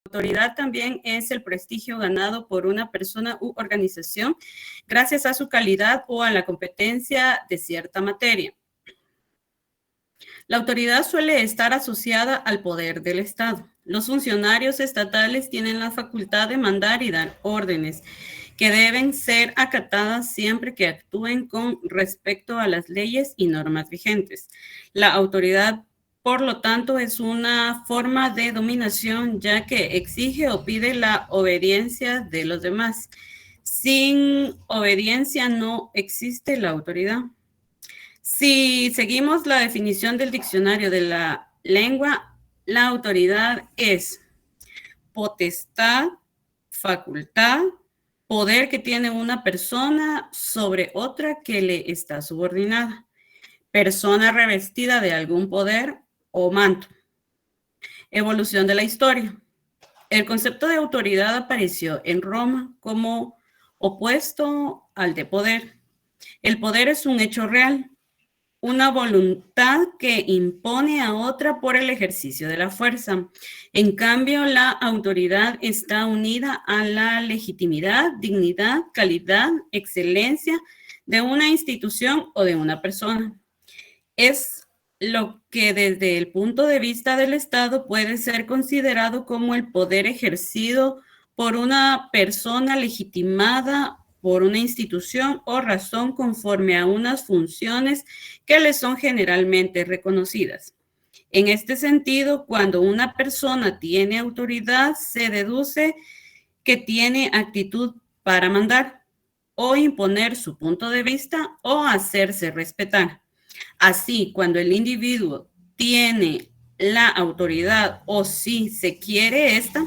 autoridad también es el prestigio ganado por una persona u organización gracias a su calidad o a la competencia de cierta materia. La autoridad suele estar asociada al poder del Estado. Los funcionarios estatales tienen la facultad de mandar y dar órdenes que deben ser acatadas siempre que actúen con respecto a las leyes y normas vigentes. La autoridad, por lo tanto, es una forma de dominación, ya que exige o pide la obediencia de los demás. Sin obediencia no existe la autoridad. Si seguimos la definición del diccionario de la lengua, la autoridad es potestad, facultad, poder que tiene una persona sobre otra que le está subordinada, persona revestida de algún poder o manto. Evolución de la historia. El concepto de autoridad apareció en Roma como opuesto al de poder. El poder es un hecho real, una voluntad que impone a otra por el ejercicio de la fuerza. En cambio, la autoridad está unida a la legitimidad, dignidad, calidad, excelencia de una institución o de una persona. Es lo que desde el punto de vista del Estado puede ser considerado como el poder ejercido por una persona legitimada por una institución o razón conforme a unas funciones que le son generalmente reconocidas. En este sentido, cuando una persona tiene autoridad, se deduce que tiene actitud para mandar o imponer su punto de vista o hacerse respetar. Así, cuando el individuo tiene la autoridad o si se quiere esta,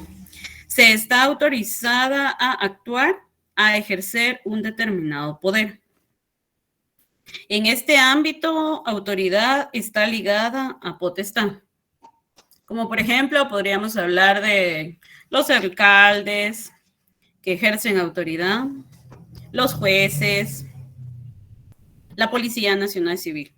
se está autorizada a actuar, a ejercer un determinado poder. En este ámbito, autoridad está ligada a potestad. Como por ejemplo, podríamos hablar de los alcaldes que ejercen autoridad, los jueces, la Policía Nacional Civil.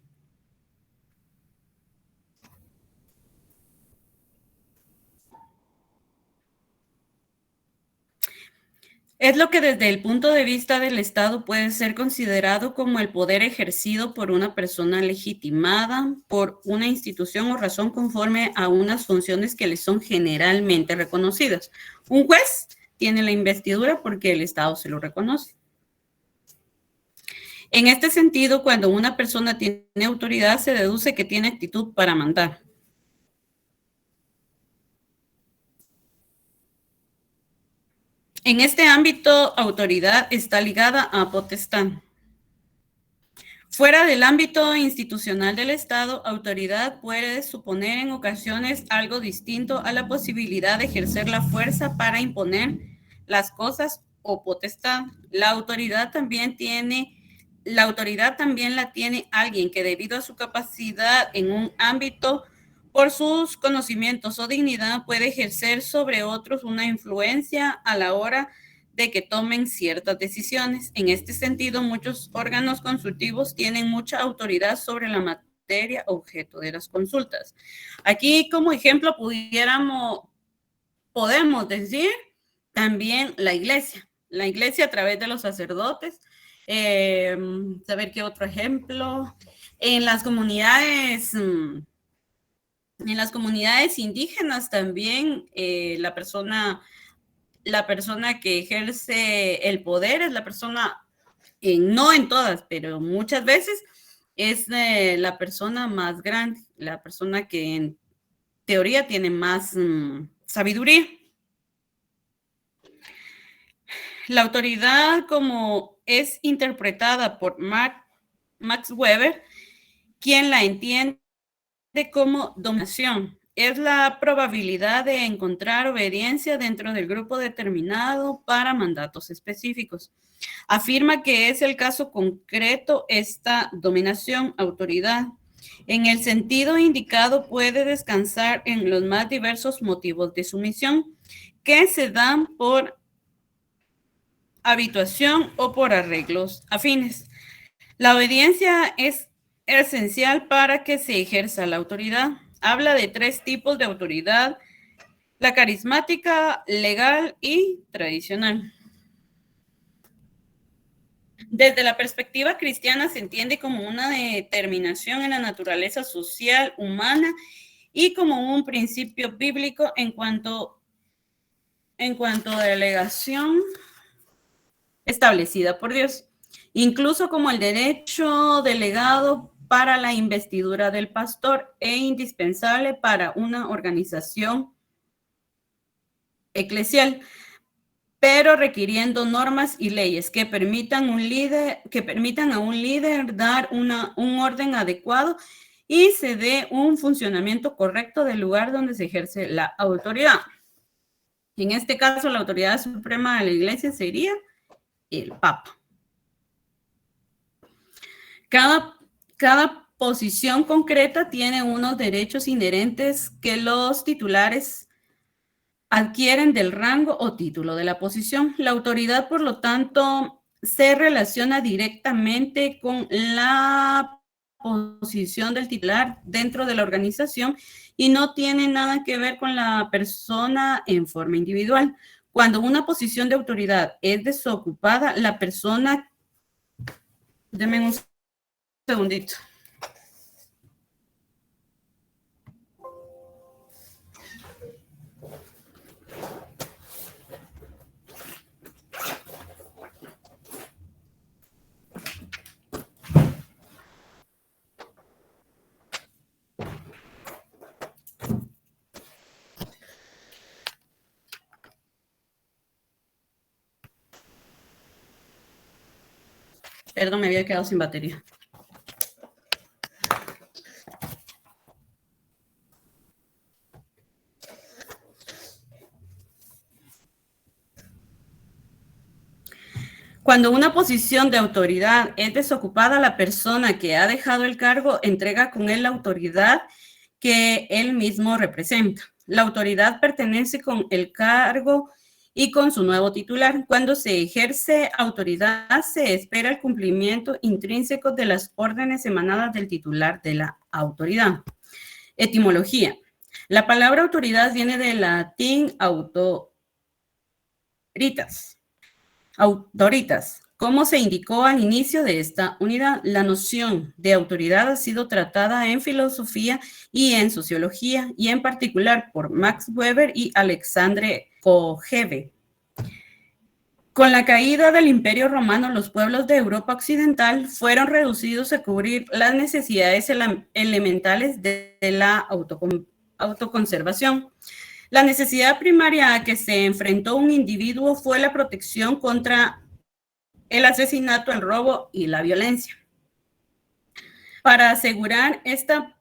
Es lo que desde el punto de vista del Estado puede ser considerado como el poder ejercido por una persona legitimada por una institución o razón conforme a unas funciones que le son generalmente reconocidas. Un juez tiene la investidura porque el Estado se lo reconoce. En este sentido, cuando una persona tiene autoridad, se deduce que tiene actitud para mandar. En este ámbito, autoridad está ligada a potestad. Fuera del ámbito institucional del Estado, autoridad puede suponer en ocasiones algo distinto a la posibilidad de ejercer la fuerza para imponer las cosas o potestad. La autoridad también la tiene alguien que debido a su capacidad en un ámbito por sus conocimientos o dignidad puede ejercer sobre otros una influencia a la hora de que tomen ciertas decisiones. En este sentido, muchos órganos consultivos tienen mucha autoridad sobre la materia objeto de las consultas. Aquí, como ejemplo, podemos decir también la iglesia a través de los sacerdotes. Saber qué otro ejemplo. En las comunidades indígenas también la persona que ejerce el poder es la persona, no en todas, pero muchas veces es la persona más grande, la persona que en teoría tiene más sabiduría. La autoridad, como es interpretada por Max Weber, quien la entiende como dominación, es la probabilidad de encontrar obediencia dentro del grupo determinado para mandatos específicos. Afirma que es el caso concreto esta dominación, autoridad. En el sentido indicado puede descansar en los más diversos motivos de sumisión que se dan por habituación o por arreglos afines. La obediencia es esencial para que se ejerza la autoridad. Habla de 3 tipos de autoridad: La carismática, legal y tradicional. Desde la perspectiva cristiana se entiende como una determinación en la naturaleza social humana y como un principio bíblico en cuanto a delegación establecida por Dios, incluso como el derecho delegado para la investidura del pastor e indispensable para una organización eclesial, pero requiriendo normas y leyes que permitan a un líder dar un orden adecuado y se dé un funcionamiento correcto del lugar donde se ejerce la autoridad. En este caso, la autoridad suprema de la Iglesia sería el Papa. Cada posición concreta tiene unos derechos inherentes que los titulares adquieren del rango o título de la posición. La autoridad, por lo tanto, se relaciona directamente con la posición del titular dentro de la organización y no tiene nada que ver con la persona en forma individual. Cuando una posición de autoridad es desocupada, la persona... Denme un segundito. Perdón, me había quedado sin batería. Cuando una posición de autoridad es desocupada, la persona que ha dejado el cargo entrega con él la autoridad que él mismo representa. La autoridad pertenece con el cargo y con su nuevo titular. Cuando se ejerce autoridad, se espera el cumplimiento intrínseco de las órdenes emanadas del titular de la autoridad. Etimología. La palabra autoridad viene del latín autoritas. Como se indicó al inicio de esta unidad, la noción de autoridad ha sido tratada en filosofía y en sociología, y en particular por Max Weber y Alexandre Kojève. Con la caída del Imperio Romano, los pueblos de Europa Occidental fueron reducidos a cubrir las necesidades elementales de la autoconservación. La necesidad primaria a que se enfrentó un individuo fue la protección contra el asesinato, el robo y la violencia. Para asegurar esta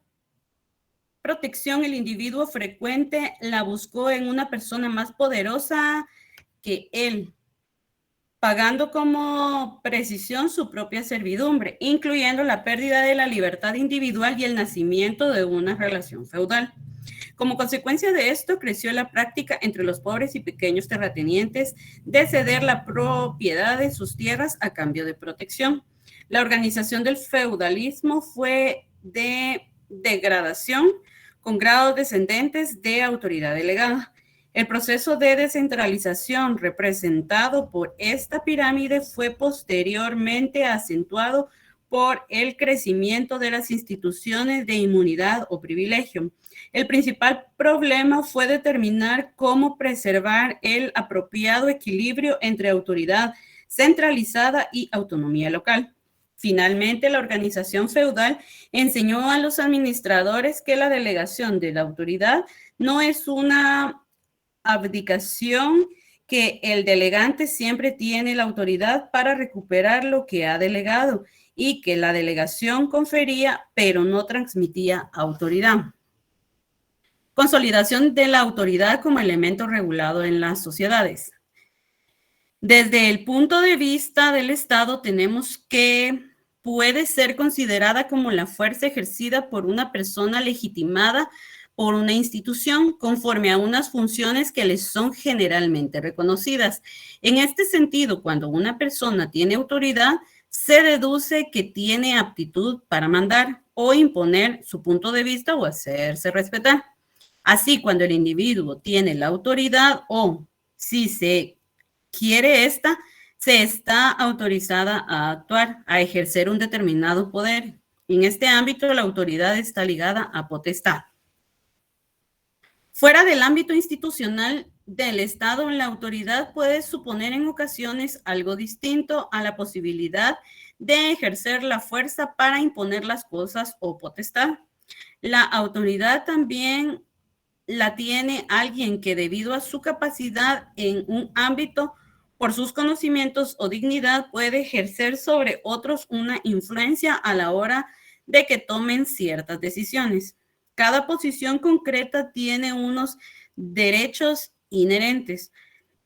protección, el individuo frecuente la buscó en una persona más poderosa que él, pagando como precisión su propia servidumbre, incluyendo la pérdida de la libertad individual y el nacimiento de una relación feudal. Como consecuencia de esto, creció la práctica entre los pobres y pequeños terratenientes de ceder la propiedad de sus tierras a cambio de protección. La organización del feudalismo fue de degradación con grados descendentes de autoridad delegada. El proceso de descentralización representado por esta pirámide fue posteriormente acentuado por el crecimiento de las instituciones de inmunidad o privilegio. El principal problema fue determinar cómo preservar el apropiado equilibrio entre autoridad centralizada y autonomía local. Finalmente, la organización feudal enseñó a los administradores que la delegación de la autoridad no es una abdicación, que el delegante siempre tiene la autoridad para recuperar lo que ha delegado y que la delegación confería, pero no transmitía autoridad. Consolidación de la autoridad como elemento regulado en las sociedades. Desde el punto de vista del Estado, tenemos que puede ser considerada como la fuerza ejercida por una persona legitimada por una institución conforme a unas funciones que les son generalmente reconocidas. En este sentido, cuando una persona tiene autoridad, se deduce que tiene aptitud para mandar o imponer su punto de vista o hacerse respetar. Así, cuando el individuo tiene la autoridad o si se quiere esta, se está autorizada a actuar, a ejercer un determinado poder. En este ámbito, la autoridad está ligada a potestad. Fuera del ámbito institucional del Estado, la autoridad puede suponer en ocasiones algo distinto a la posibilidad de ejercer la fuerza para imponer las cosas o potestad. La autoridad también la tiene alguien que debido a su capacidad en un ámbito, por sus conocimientos o dignidad, puede ejercer sobre otros una influencia a la hora de que tomen ciertas decisiones. Cada posición concreta tiene unos derechos inherentes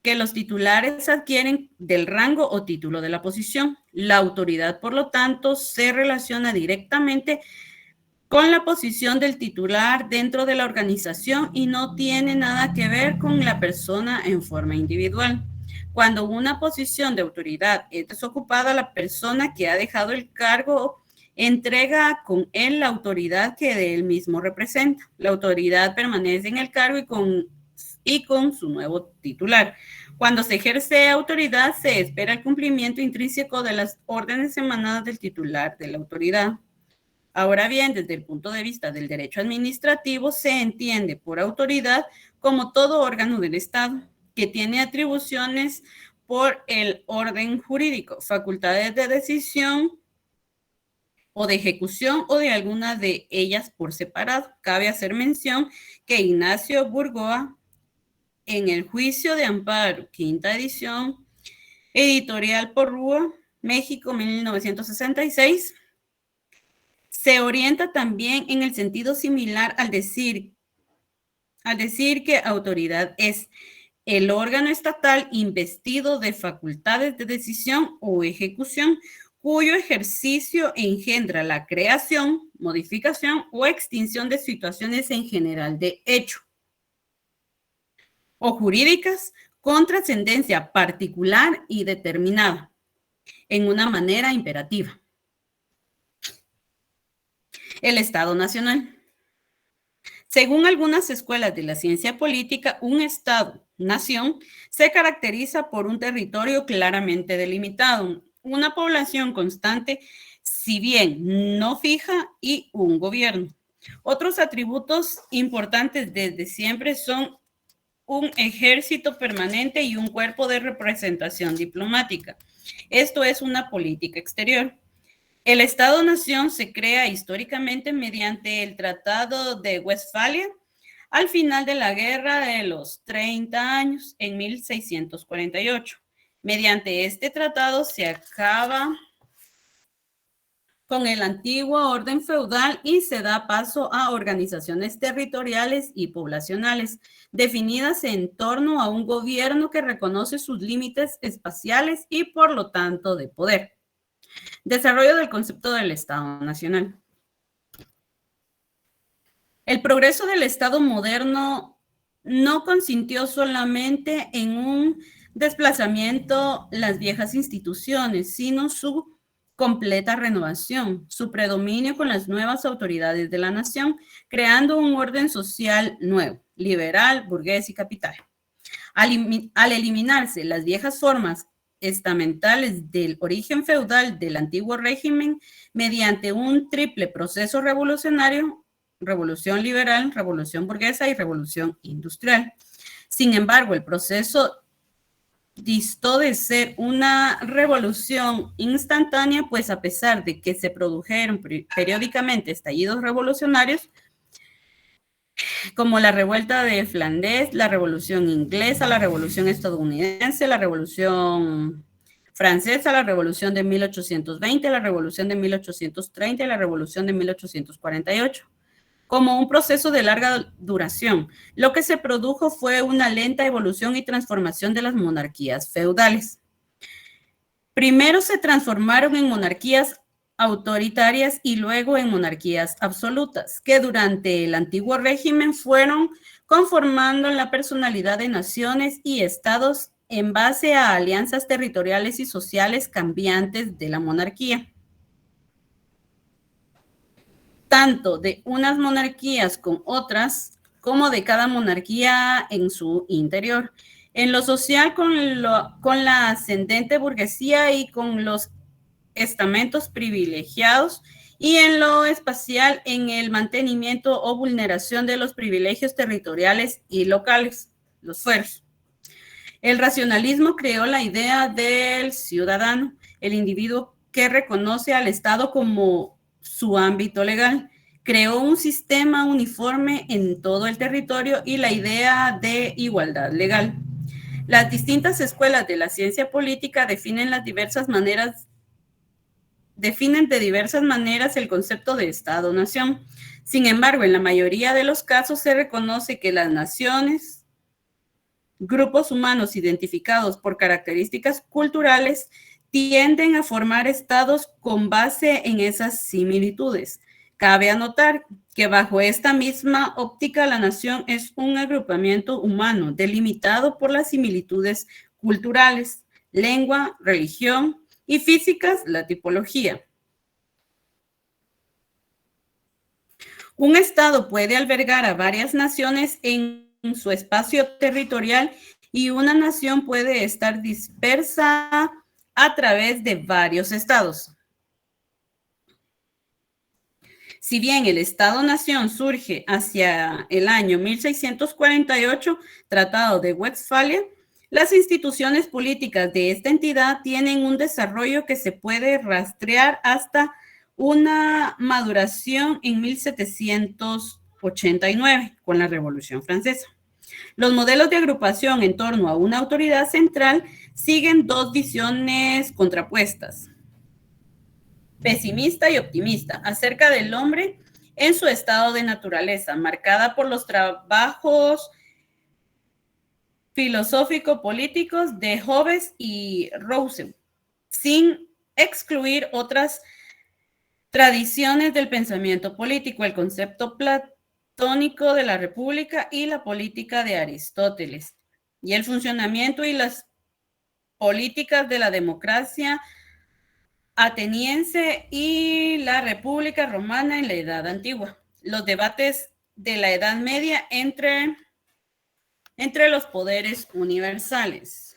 que los titulares adquieren del rango o título de la posición. La autoridad, por lo tanto, se relaciona directamente con la posición del titular dentro de la organización y no tiene nada que ver con la persona en forma individual. Cuando una posición de autoridad es desocupada, la persona que ha dejado el cargo entrega con él la autoridad que de él mismo representa. La autoridad permanece en el cargo y con su nuevo titular. Cuando se ejerce autoridad, se espera el cumplimiento intrínseco de las órdenes emanadas del titular de la autoridad. Ahora bien, desde el punto de vista del derecho administrativo, se entiende por autoridad como todo órgano del Estado que tiene atribuciones por el orden jurídico, facultades de decisión o de ejecución o de alguna de ellas por separado. Cabe hacer mención que Ignacio Burgoa, en el juicio de amparo, quinta edición, editorial Porrúa, México, 1966, se orienta también en el sentido similar al decir que autoridad es el órgano estatal investido de facultades de decisión o ejecución cuyo ejercicio engendra la creación, modificación o extinción de situaciones en general de hecho o jurídicas con trascendencia particular y determinada en una manera imperativa. El Estado Nacional. Según algunas escuelas de la ciencia política, un Estado-nación se caracteriza por un territorio claramente delimitado, una población constante, si bien no fija, y un gobierno. Otros atributos importantes desde siempre son un ejército permanente y un cuerpo de representación diplomática. Esto es una política exterior. El Estado-nación se crea históricamente mediante el Tratado de Westfalia al final de la Guerra de los 30 años, en 1648. Mediante este tratado se acaba con el antiguo orden feudal y se da paso a organizaciones territoriales y poblacionales definidas en torno a un gobierno que reconoce sus límites espaciales y por lo tanto de poder. Desarrollo del concepto del Estado Nacional. El progreso del Estado moderno no consintió solamente en un desplazamiento las viejas instituciones, sino su completa renovación, su predominio con las nuevas autoridades de la nación, creando un orden social nuevo, liberal, burgués y capital. Al eliminarse las viejas formas estamentales del origen feudal del antiguo régimen mediante un triple proceso revolucionario, revolución liberal, revolución burguesa y revolución industrial. Sin embargo, el proceso distó de ser una revolución instantánea, pues a pesar de que se produjeron periódicamente estallidos revolucionarios, como la revuelta de Flandes, la revolución inglesa, la revolución estadounidense, la revolución francesa, la revolución de 1820, la revolución de 1830 y la revolución de 1848, como un proceso de larga duración. Lo que se produjo fue una lenta evolución y transformación de las monarquías feudales. Primero se transformaron en monarquías autoritarias y luego en monarquías absolutas, que durante el antiguo régimen fueron conformando la personalidad de naciones y estados en base a alianzas territoriales y sociales cambiantes de la monarquía. Tanto de unas monarquías con otras, como de cada monarquía en su interior. En lo social, con la ascendente burguesía y con los estamentos privilegiados, y en lo espacial, en el mantenimiento o vulneración de los privilegios territoriales y locales, los fueros. El racionalismo creó la idea del ciudadano, el individuo que reconoce al Estado como su ámbito legal. Creó un sistema uniforme en todo el territorio y la idea de igualdad legal. Las distintas escuelas de la ciencia política definen de diversas maneras el concepto de Estado-nación. Sin embargo, en la mayoría de los casos se reconoce que las naciones, grupos humanos identificados por características culturales, tienden a formar estados con base en esas similitudes. Cabe anotar que bajo esta misma óptica la nación es un agrupamiento humano delimitado por las similitudes culturales, lengua, religión y físicas, la tipología. Un estado puede albergar a varias naciones en su espacio territorial y una nación puede estar dispersa a través de varios estados. Si bien el Estado-Nación surge hacia el año 1648, Tratado de Westfalia, las instituciones políticas de esta entidad tienen un desarrollo que se puede rastrear hasta una maduración en 1789 con la Revolución Francesa. Los modelos de agrupación en torno a una autoridad central siguen dos visiones contrapuestas, pesimista y optimista, acerca del hombre en su estado de naturaleza, marcada por los trabajos filosófico-políticos de Hobbes y Rousseau, sin excluir otras tradiciones del pensamiento político, el concepto platónico de la república y la política de Aristóteles, y el funcionamiento y las políticas de la democracia ateniense y la República Romana en la Edad Antigua. Los debates de la Edad Media entre los poderes universales.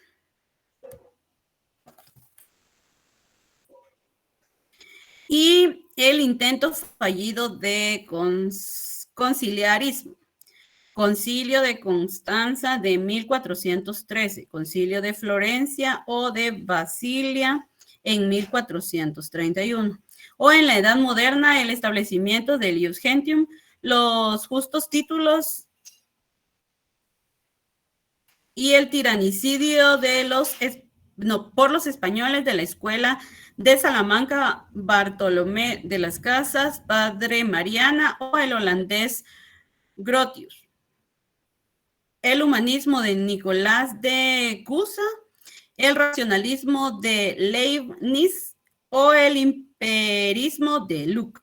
Y el intento fallido de conciliarismo. Concilio de Constanza de 1413, Concilio de Florencia o de Basilia en 1431. O en la Edad Moderna, el establecimiento del ius gentium, los justos títulos y el tiranicidio por los españoles de la escuela de Salamanca, Bartolomé de las Casas, Padre Mariana, o el holandés Grotius. El humanismo de Nicolás de Cusa, el racionalismo de Leibniz o el empirismo de Locke.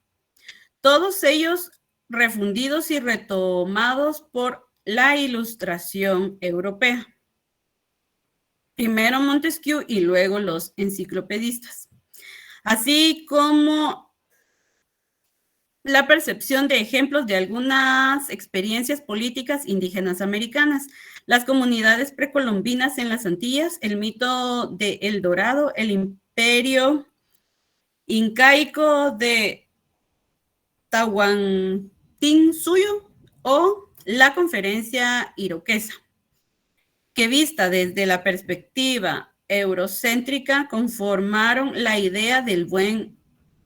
Todos ellos refundidos y retomados por la Ilustración europea. Primero Montesquieu y luego los enciclopedistas. Así como la percepción de ejemplos de algunas experiencias políticas indígenas americanas, las comunidades precolombinas en las Antillas, el mito de El Dorado, el imperio incaico de Tahuantinsuyo o la conferencia iroquesa, que vista desde la perspectiva eurocéntrica conformaron la idea del buen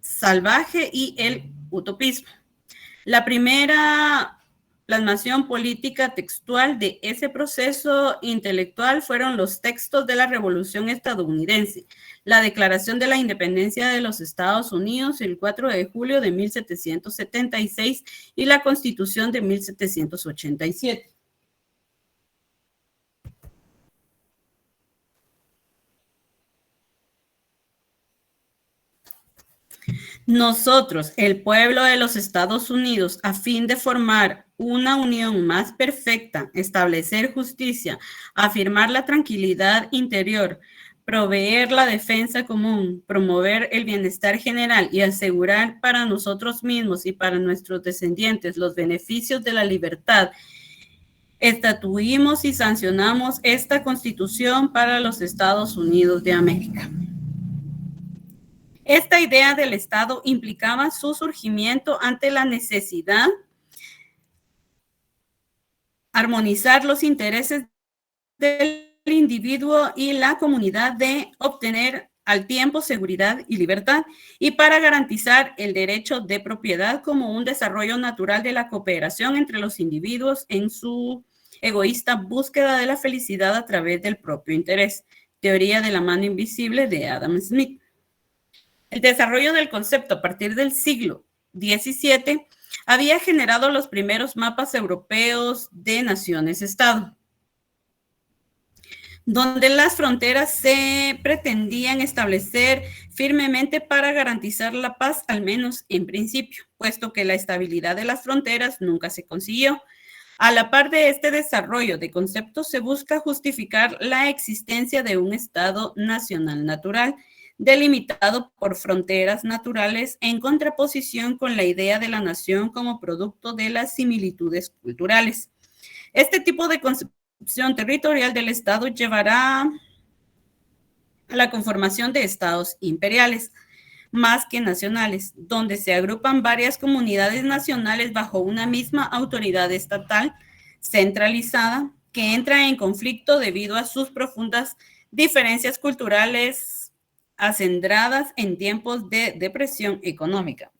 salvaje y el utopismo. La primera plasmación política textual de ese proceso intelectual fueron los textos de la Revolución Estadounidense, la Declaración de la Independencia de los Estados Unidos el 4 de julio de 1776 y la Constitución de 1787. Nosotros, el pueblo de los Estados Unidos, a fin de formar una unión más perfecta, establecer justicia, afirmar la tranquilidad interior, proveer la defensa común, promover el bienestar general y asegurar para nosotros mismos y para nuestros descendientes los beneficios de la libertad estatuimos y sancionamos esta Constitución para los Estados Unidos de América. Esta idea del Estado implicaba su surgimiento ante la necesidad de armonizar los intereses del individuo y la comunidad de obtener al tiempo seguridad y libertad, y para garantizar el derecho de propiedad como un desarrollo natural de la cooperación entre los individuos en su egoísta búsqueda de la felicidad a través del propio interés. Teoría de la mano invisible de Adam Smith. El desarrollo del concepto a partir del siglo XVII había generado los primeros mapas europeos de naciones-estado, donde las fronteras se pretendían establecer firmemente para garantizar la paz, al menos en principio, puesto que la estabilidad de las fronteras nunca se consiguió. A la par de este desarrollo de conceptos, se busca justificar la existencia de un Estado nacional natural, delimitado por fronteras naturales, en contraposición con la idea de la nación como producto de las similitudes culturales. Este tipo de concepción territorial del Estado llevará a la conformación de estados imperiales, más que nacionales, donde se agrupan varias comunidades nacionales bajo una misma autoridad estatal centralizada que entra en conflicto debido a sus profundas diferencias culturales acendradas en tiempos de depresión económica.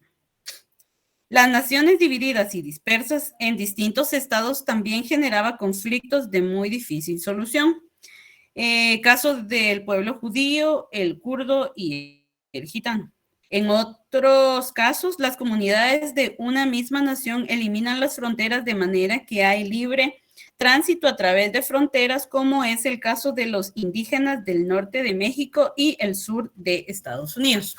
Las naciones divididas y dispersas en distintos estados también generaba conflictos de muy difícil solución. Casos del pueblo judío, el kurdo y el gitano. En otros casos, las comunidades de una misma nación eliminan las fronteras de manera que hay libre tránsito a través de fronteras, como es el caso de los indígenas del norte de México y el sur de Estados Unidos.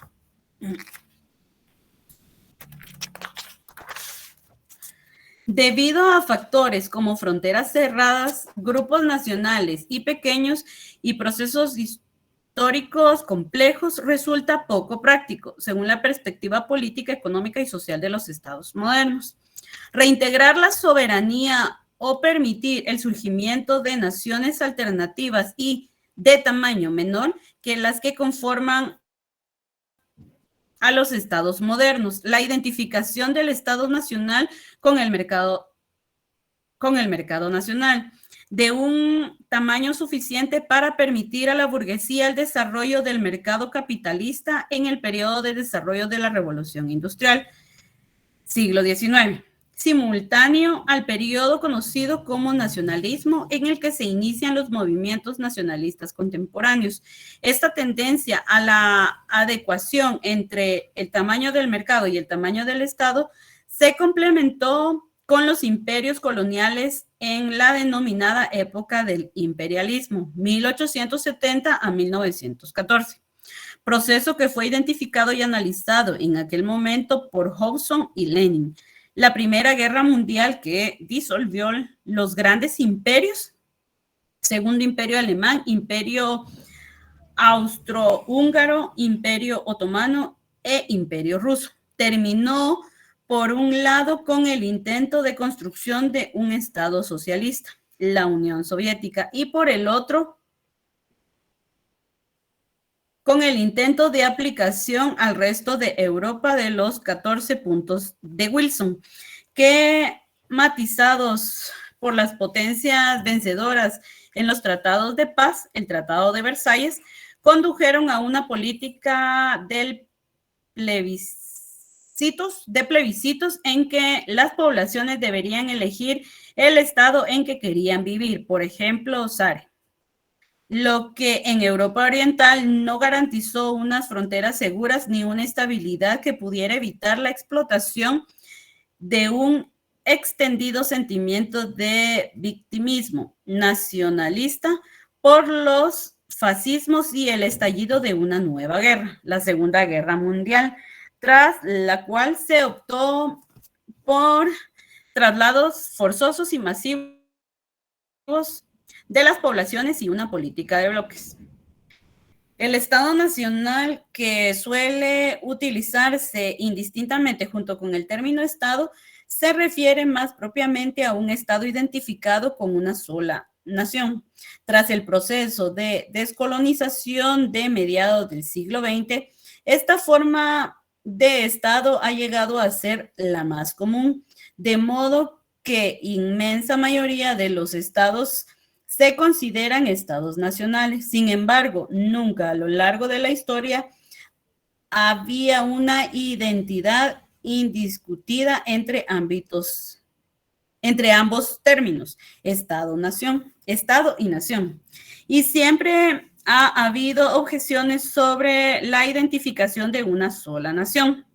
Debido a factores como fronteras cerradas, grupos nacionales y pequeños y procesos históricos complejos, resulta poco práctico, según la perspectiva política, económica y social de los estados modernos. Reintegrar la soberanía o permitir el surgimiento de naciones alternativas y de tamaño menor que las que conforman a los estados modernos, la identificación del Estado nacional con el mercado nacional, de un tamaño suficiente para permitir a la burguesía el desarrollo del mercado capitalista en el periodo de desarrollo de la Revolución Industrial, siglo XIX, simultáneo al periodo conocido como nacionalismo, en el que se inician los movimientos nacionalistas contemporáneos. Esta tendencia a la adecuación entre el tamaño del mercado y el tamaño del Estado se complementó con los imperios coloniales en la denominada época del imperialismo, 1870 a 1914. Proceso que fue identificado y analizado en aquel momento por Hobson y Lenin. La Primera Guerra Mundial, que disolvió los grandes imperios, Segundo Imperio Alemán, Imperio Austrohúngaro, Imperio Otomano e Imperio Ruso. Terminó, por un lado, con el intento de construcción de un Estado socialista, la Unión Soviética, y por el otro, con el intento de aplicación al resto de Europa de los 14 puntos de Wilson, que, matizados por las potencias vencedoras en los tratados de paz, el Tratado de Versalles, condujeron a una política de plebiscitos en que las poblaciones deberían elegir el estado en que querían vivir, por ejemplo, Sarre. Lo que en Europa Oriental no garantizó unas fronteras seguras ni una estabilidad que pudiera evitar la explotación de un extendido sentimiento de victimismo nacionalista por los fascismos y el estallido de una nueva guerra, la Segunda Guerra Mundial, tras la cual se optó por traslados forzosos y masivos de las poblaciones y una política de bloques. El Estado Nacional, que suele utilizarse indistintamente junto con el término Estado, se refiere más propiamente a un Estado identificado con una sola nación. Tras el proceso de descolonización de mediados del siglo XX, esta forma de Estado ha llegado a ser la más común, de modo que inmensa mayoría de los estados se consideran estados nacionales. Sin embargo, nunca a lo largo de la historia había una identidad indiscutida entre ambos términos, Estado y nación. Y siempre ha habido objeciones sobre la identificación de una sola nación,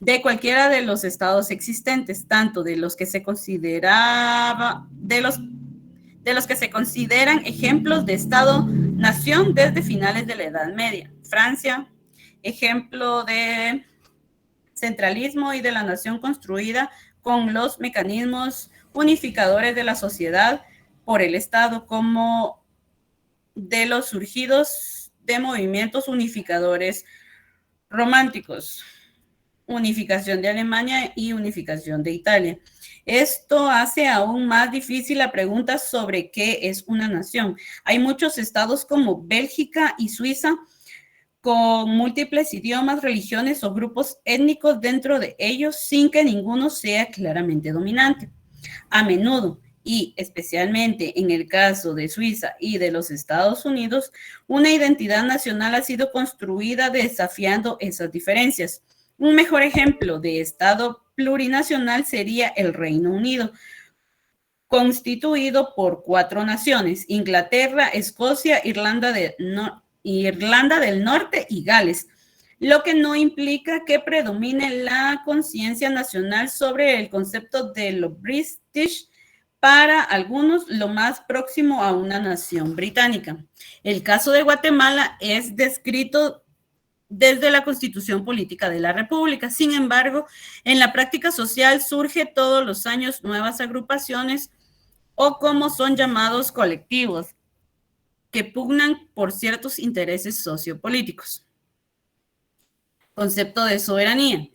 de cualquiera de los estados existentes, tanto de los que se consideran ejemplos de Estado-nación desde finales de la Edad Media. Francia, ejemplo de centralismo y de la nación construida con los mecanismos unificadores de la sociedad por el Estado, como de los surgidos de movimientos unificadores románticos, unificación de Alemania y unificación de Italia. Esto hace aún más difícil la pregunta sobre qué es una nación. Hay muchos estados como Bélgica y Suiza con múltiples idiomas, religiones o grupos étnicos dentro de ellos sin que ninguno sea claramente dominante. A menudo, y especialmente en el caso de Suiza y de los Estados Unidos, una identidad nacional ha sido construida desafiando esas diferencias. Un mejor ejemplo de Estado plurinacional sería el Reino Unido, constituido por 4 naciones: Inglaterra, Escocia, Irlanda del Norte y Gales, lo que no implica que predomine la conciencia nacional sobre el concepto de lo British, para algunos lo más próximo a una nación británica. El caso de Guatemala es descrito desde la Constitución Política de la República. Sin embargo, en la práctica social surge todos los años nuevas agrupaciones o como son llamados colectivos, que pugnan por ciertos intereses sociopolíticos. Concepto de soberanía.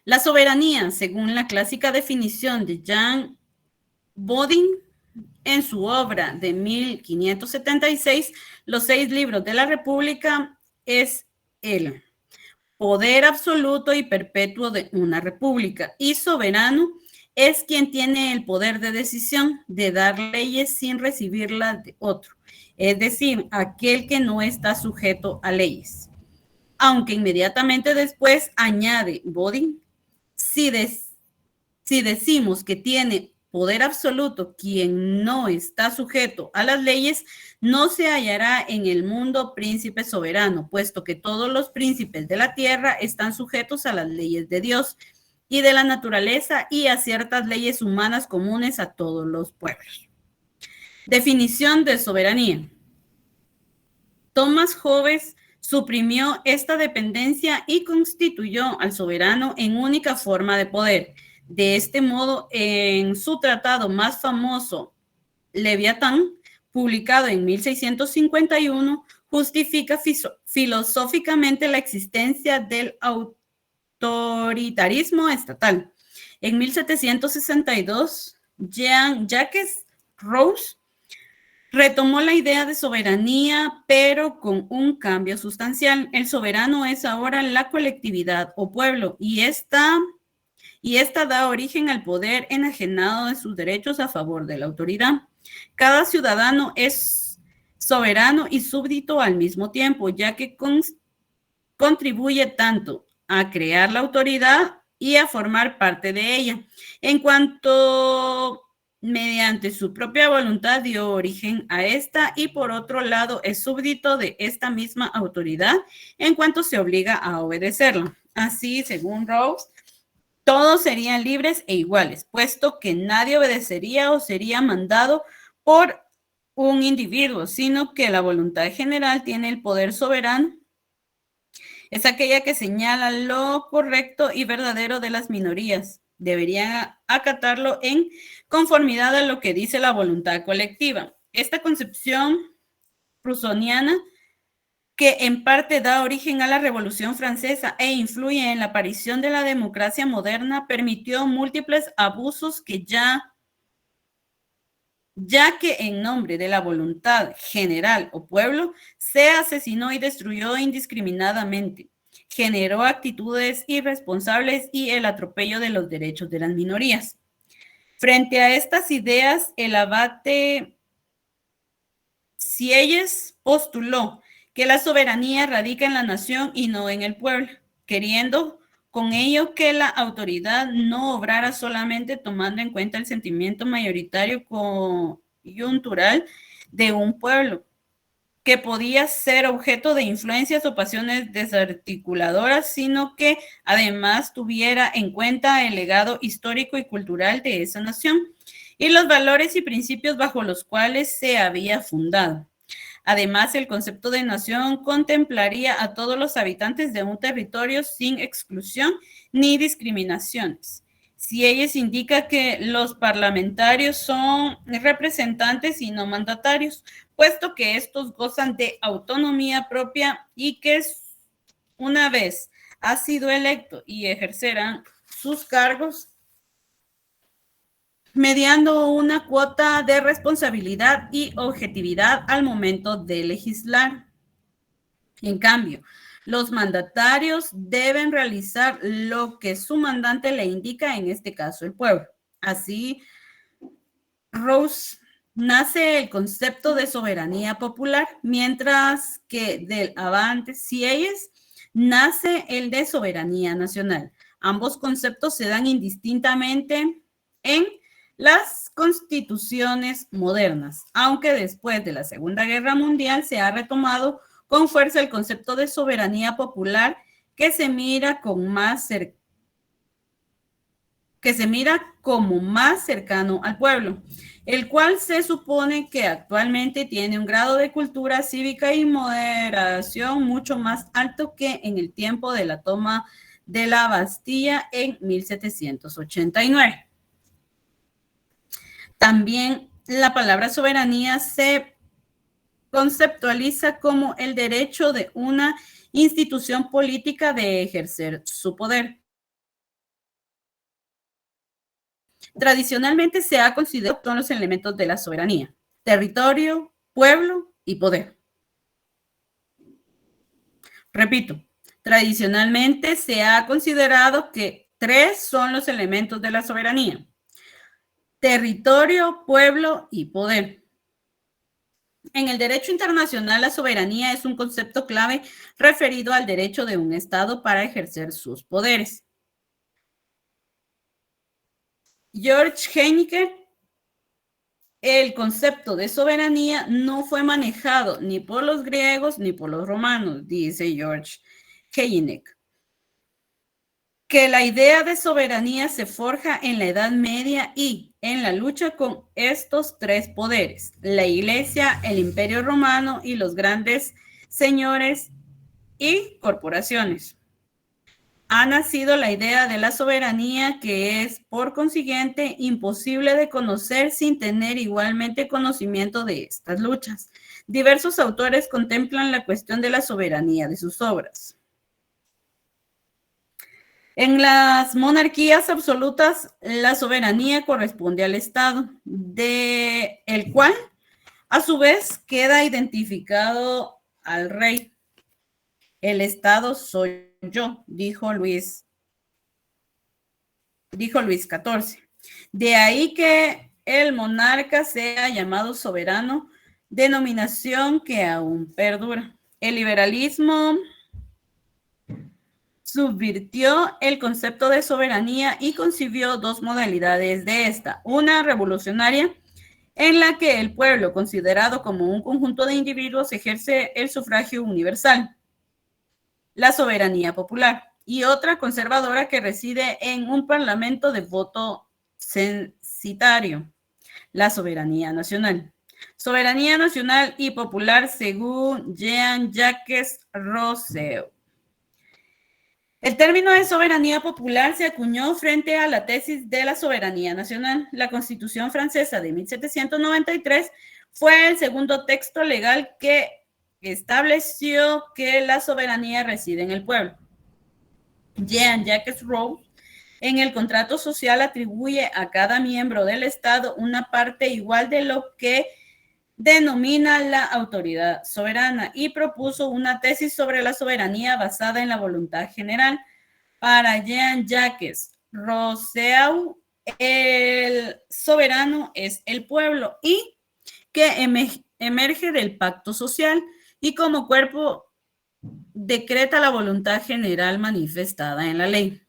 La soberanía, según la clásica definición de Jean Bodin en su obra de 1576, Los 6 libros de la República, es el poder absoluto y perpetuo de una república, y soberano es quien tiene el poder de decisión de dar leyes sin recibirlas de otro, es decir, aquel que no está sujeto a leyes. Aunque inmediatamente después añade Bodin, si decimos que tiene poder absoluto quien no está sujeto a las leyes, no se hallará en el mundo príncipe soberano, puesto que todos los príncipes de la tierra están sujetos a las leyes de Dios y de la naturaleza y a ciertas leyes humanas comunes a todos los pueblos. Definición de soberanía. Thomas Hobbes suprimió esta dependencia y constituyó al soberano en única forma de poder. De este modo, en su tratado más famoso, Leviatán, publicado en 1651, justifica filosóficamente la existencia del autoritarismo estatal. En 1762, Jean-Jacques Rousseau retomó la idea de soberanía, pero con un cambio sustancial. El soberano es ahora la colectividad o pueblo, y esta da origen al poder enajenado de sus derechos a favor de la autoridad. Cada ciudadano es soberano y súbdito al mismo tiempo, ya que contribuye tanto a crear la autoridad y a formar parte de ella, en cuanto mediante su propia voluntad dio origen a esta, y por otro lado es súbdito de esta misma autoridad en cuanto se obliga a obedecerla. Así, según Rawls, todos serían libres e iguales, puesto que nadie obedecería o sería mandado por un individuo, sino que la voluntad general tiene el poder soberano. Es aquella que señala lo correcto y verdadero de las minorías. Deberían acatarlo en conformidad a lo que dice la voluntad colectiva. Esta concepción rusoniana que en parte da origen a la Revolución Francesa e influye en la aparición de la democracia moderna, permitió múltiples abusos ya que en nombre de la voluntad general o pueblo se asesinó y destruyó indiscriminadamente, generó actitudes irresponsables y el atropello de los derechos de las minorías. Frente a estas ideas, el abate Sieyes postuló que la soberanía radica en la nación y no en el pueblo, queriendo con ello que la autoridad no obrara solamente tomando en cuenta el sentimiento mayoritario coyuntural de un pueblo, que podía ser objeto de influencias o pasiones desarticuladoras, sino que además tuviera en cuenta el legado histórico y cultural de esa nación y los valores y principios bajo los cuales se había fundado. Además, el concepto de nación contemplaría a todos los habitantes de un territorio sin exclusión ni discriminaciones. Sieyes indica que los parlamentarios son representantes y no mandatarios, puesto que estos gozan de autonomía propia y que una vez ha sido electo y ejercerán sus cargos mediando una cuota de responsabilidad y objetividad al momento de legislar. En cambio, los mandatarios deben realizar lo que su mandante le indica, en este caso el pueblo. Así, Rawls nace el concepto de soberanía popular, mientras que del abate Sieyes nace el de soberanía nacional. Ambos conceptos se dan indistintamente en las constituciones modernas, aunque después de la Segunda Guerra Mundial se ha retomado con fuerza el concepto de soberanía popular que se mira como más cercano al pueblo, el cual se supone que actualmente tiene un grado de cultura cívica y moderación mucho más alto que en el tiempo de la toma de la Bastilla en 1789. También la palabra soberanía se conceptualiza como el derecho de una institución política de ejercer su poder. Tradicionalmente se ha considerado todos los elementos de la soberanía: territorio, pueblo y poder. Repito, tradicionalmente se ha considerado que 3 son los elementos de la soberanía: territorio, pueblo y poder. En el derecho internacional, la soberanía es un concepto clave referido al derecho de un Estado para ejercer sus poderes. George Heinecke, el concepto de soberanía no fue manejado ni por los griegos ni por los romanos, dice George Heinecke, que la idea de soberanía se forja en la Edad Media y en la lucha con estos 3 poderes: la Iglesia, el Imperio Romano y los grandes señores y corporaciones. Ha nacido la idea de la soberanía, que es, por consiguiente, imposible de conocer sin tener igualmente conocimiento de estas luchas. Diversos autores contemplan la cuestión de la soberanía de sus obras. En las monarquías absolutas, la soberanía corresponde al Estado, de el cual, a su vez, queda identificado al rey. El Estado soy yo, dijo Luis XIV. De ahí que el monarca sea llamado soberano, denominación que aún perdura. El liberalismo subvirtió el concepto de soberanía y concibió 2 modalidades de esta: una revolucionaria, en la que el pueblo, considerado como un conjunto de individuos, ejerce el sufragio universal, la soberanía popular, y otra conservadora, que reside en un parlamento de voto censitario, la soberanía nacional. Soberanía nacional y popular según Jean-Jacques Rousseau. El término de soberanía popular se acuñó frente a la tesis de la soberanía nacional. La Constitución francesa de 1793 fue el segundo texto legal que estableció que la soberanía reside en el pueblo. Jean-Jacques Rousseau, en el contrato social, atribuye a cada miembro del Estado una parte igual de lo que denomina la autoridad soberana y propuso una tesis sobre la soberanía basada en la voluntad general. Para Jean-Jacques Rousseau, el soberano es el pueblo y que emerge del pacto social y como cuerpo decreta la voluntad general manifestada en la ley.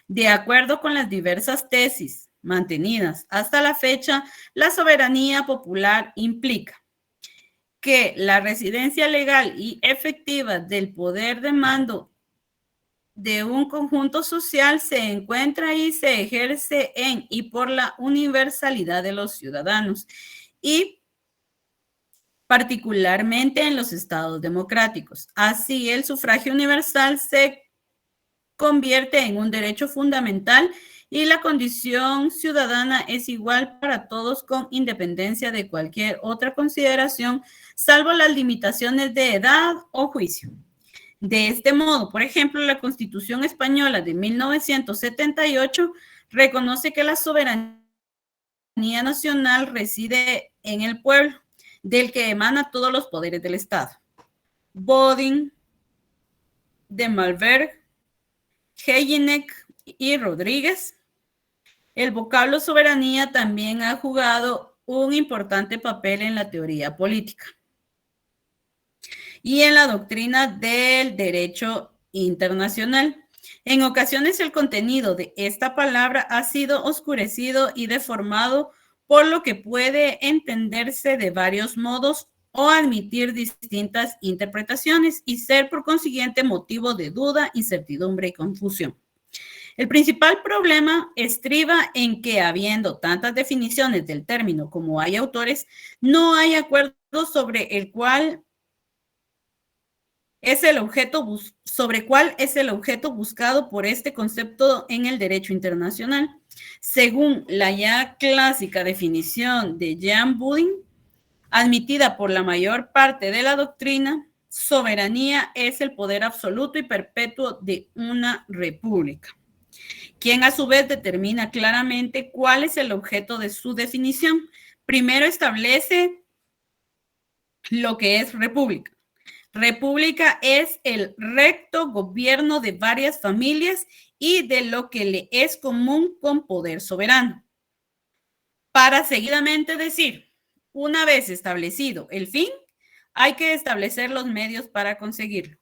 De acuerdo con las diversas tesis mantenidas hasta la fecha, la soberanía popular implica que la residencia legal y efectiva del poder de mando de un conjunto social se encuentra y se ejerce en y por la universalidad de los ciudadanos y particularmente en los estados democráticos. Así, el sufragio universal se convierte en un derecho fundamental y la condición ciudadana es igual para todos con independencia de cualquier otra consideración, salvo las limitaciones de edad o juicio. De este modo, por ejemplo, la Constitución Española de 1978 reconoce que la soberanía nacional reside en el pueblo, del que emana todos los poderes del Estado. Bodin, de Malberg, Jelinek y Rodríguez. El vocablo soberanía también ha jugado un importante papel en la teoría política y en la doctrina del derecho internacional. En ocasiones el contenido de esta palabra ha sido oscurecido y deformado, por lo que puede entenderse de varios modos o admitir distintas interpretaciones y ser por consiguiente motivo de duda, incertidumbre y confusión. El principal problema estriba en que, habiendo tantas definiciones del término como hay autores, no hay acuerdo sobre el cual es el objeto cuál es el objeto buscado por este concepto en el derecho internacional. Según la ya clásica definición de Jean Bodin, admitida por la mayor parte de la doctrina, soberanía es el poder absoluto y perpetuo de una república, quien a su vez determina claramente cuál es el objeto de su definición. Primero establece lo que es república. República es el recto gobierno de varias familias y de lo que le es común con poder soberano. Para seguidamente decir, una vez establecido el fin, hay que establecer los medios para conseguirlo,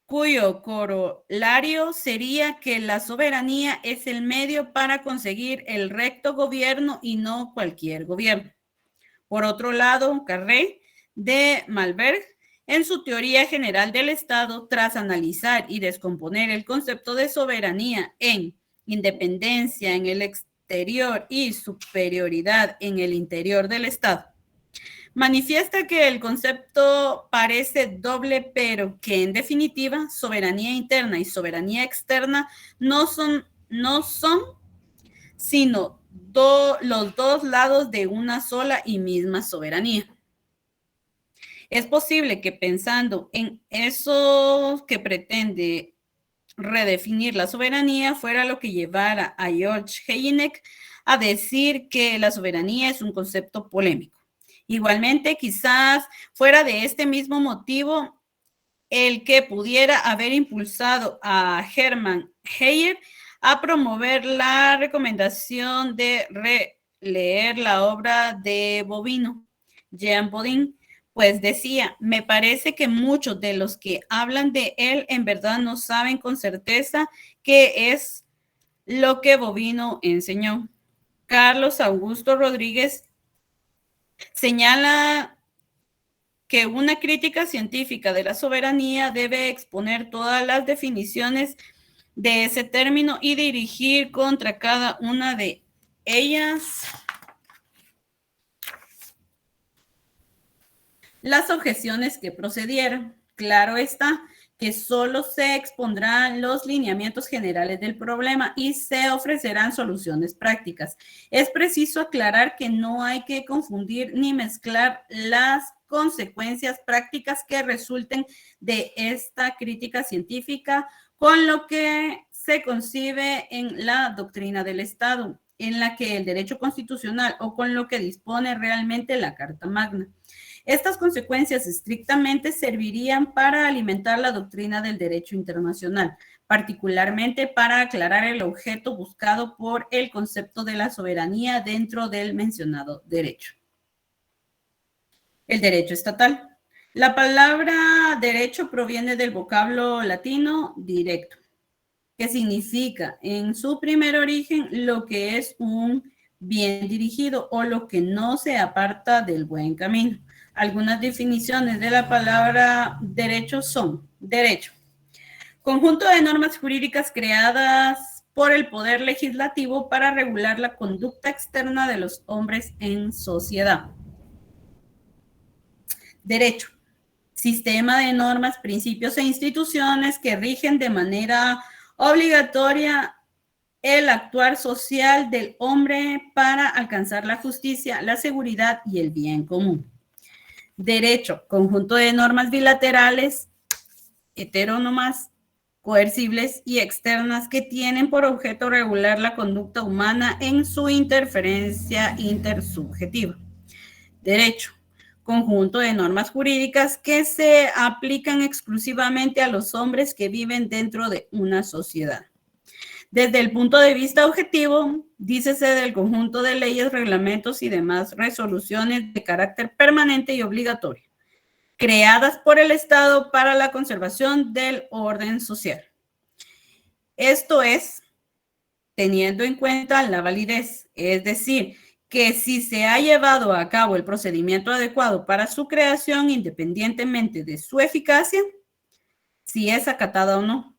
cuyo corolario sería que la soberanía es el medio para conseguir el recto gobierno y no cualquier gobierno. Por otro lado, Carré de Malberg, en su teoría general del Estado, tras analizar y descomponer el concepto de soberanía en independencia en el exterior y superioridad en el interior del Estado, manifiesta que el concepto parece doble, pero que en definitiva soberanía interna y soberanía externa no son sino los dos lados de una sola y misma soberanía. Es posible que pensando en eso que pretende redefinir la soberanía fuera lo que llevara a George Jelinek a decir que la soberanía es un concepto polémico. Igualmente, quizás fuera de este mismo motivo el que pudiera haber impulsado a Hermann Heyer a promover la recomendación de releer la obra de Bovino, Jean Bodin, pues decía, me parece que muchos de los que hablan de él en verdad no saben con certeza qué es lo que Bovino enseñó. Carlos Augusto Rodríguez señala que una crítica científica de la soberanía debe exponer todas las definiciones de ese término y dirigir contra cada una de ellas las objeciones que procedieron. Claro está que solo se expondrán los lineamientos generales del problema y se ofrecerán soluciones prácticas. Es preciso aclarar que no hay que confundir ni mezclar las consecuencias prácticas que resulten de esta crítica científica con lo que se concibe en la doctrina del Estado, en la que el derecho constitucional o con lo que dispone realmente la Carta Magna. Estas consecuencias estrictamente servirían para alimentar la doctrina del derecho internacional, particularmente para aclarar el objeto buscado por el concepto de la soberanía dentro del mencionado derecho. El derecho estatal. La palabra derecho proviene del vocablo latino directo, que significa en su primer origen lo que es un bien dirigido o lo que no se aparta del buen camino. Algunas definiciones de la palabra derecho son: derecho, conjunto de normas jurídicas creadas por el poder legislativo para regular la conducta externa de los hombres en sociedad. Derecho, sistema de normas, principios e instituciones que rigen de manera obligatoria el actuar social del hombre para alcanzar la justicia, la seguridad y el bien común. Derecho, conjunto de normas bilaterales, heterónomas, coercibles y externas que tienen por objeto regular la conducta humana en su interferencia intersubjetiva. Derecho, conjunto de normas jurídicas que se aplican exclusivamente a los hombres que viven dentro de una sociedad. Desde el punto de vista objetivo, dícese del conjunto de leyes, reglamentos y demás resoluciones de carácter permanente y obligatorio, creadas por el Estado para la conservación del orden social. Esto es, teniendo en cuenta la validez, es decir, que si se ha llevado a cabo el procedimiento adecuado para su creación, independientemente de su eficacia, si es acatada o no,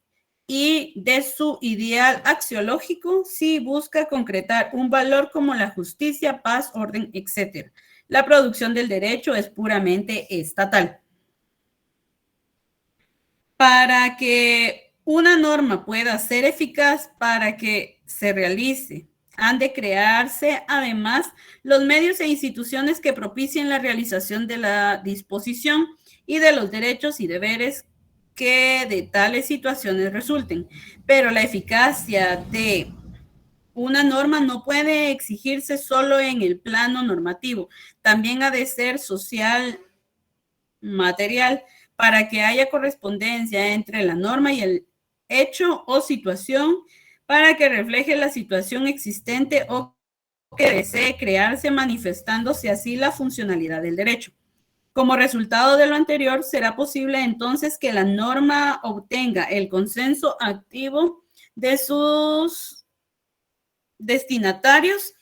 y de su ideal axiológico, si busca concretar un valor como la justicia, paz, orden, etc. La producción del derecho es puramente estatal. Para que una norma pueda ser eficaz, para que se realice, han de crearse además los medios e instituciones que propicien la realización de la disposición y de los derechos y deberes que de tales situaciones resulten. Pero la eficacia de una norma no puede exigirse solo en el plano normativo, también ha de ser social, material, para que haya correspondencia entre la norma y el hecho o situación, para que refleje la situación existente o que desee crearse, manifestándose así la funcionalidad del derecho. Como resultado de lo anterior, será posible entonces que la norma obtenga el consenso activo de sus destinatarios,